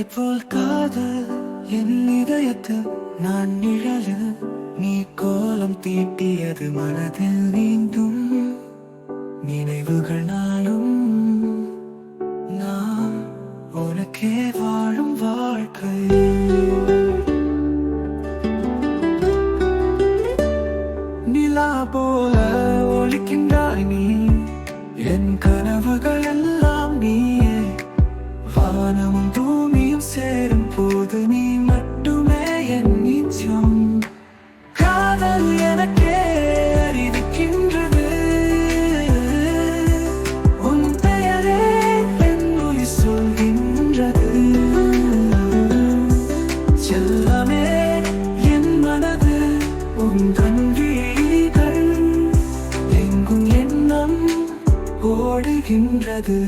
போல் காதல் என் இதயத்தில் நான் நிழலு நீ கோலம் தீட்டியது மனதில் நீந்தும் நினைவுகள் நாளும் நான் உனக்கே வாழும் வாழ்க்கை நிலா போல ஒளிக்கின்றாய் நீ என் கனவுகள் எல்லாம் நீயே வானமும் பூமியும் சேரும் போது நீ மட்டுமே என் நிச்சயம் காதல் எனக்கே அறிவிக்கின்றது உன் பெயரே என் உயிர் சொல்கின்றது செல்லமே என் மனது உந்தன் விழிகள் எங்கும் எண்ணம் ஓடுகின்றது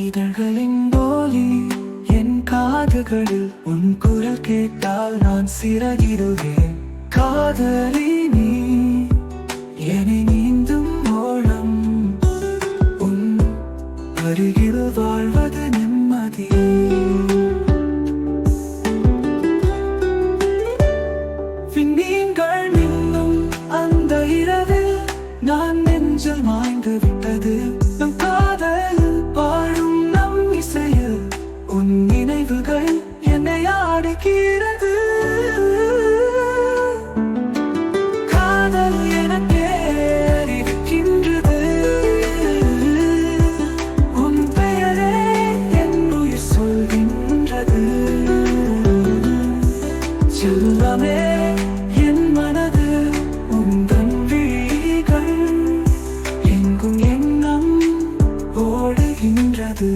இதழ்களின் போலி என் காதுகளில் உன் குரல் கேட்டால் நான் சிறகிடுவேன் காதலி நீ என்னை நீந்தும் ஓடம் உன் அருகில் வாழ்வது நிம்மதி விண்மீன்கள் மின்னும் அந்த இரவில் நான் நெஞ்சில் மாய்ந்து விட்டது நம் காதல் பாடும் நம் இசையில் உன் நினைவுகள் என்னை ஆடுகிறது காதல் எனக்கே அறிவிக்கின்றது உன் பெயரே என் உயிர் சொல்கின்றது செல்லமே என் மனது உந்தன் விழிகள் எங்கும் எண்ணம் ஓடுகின்றது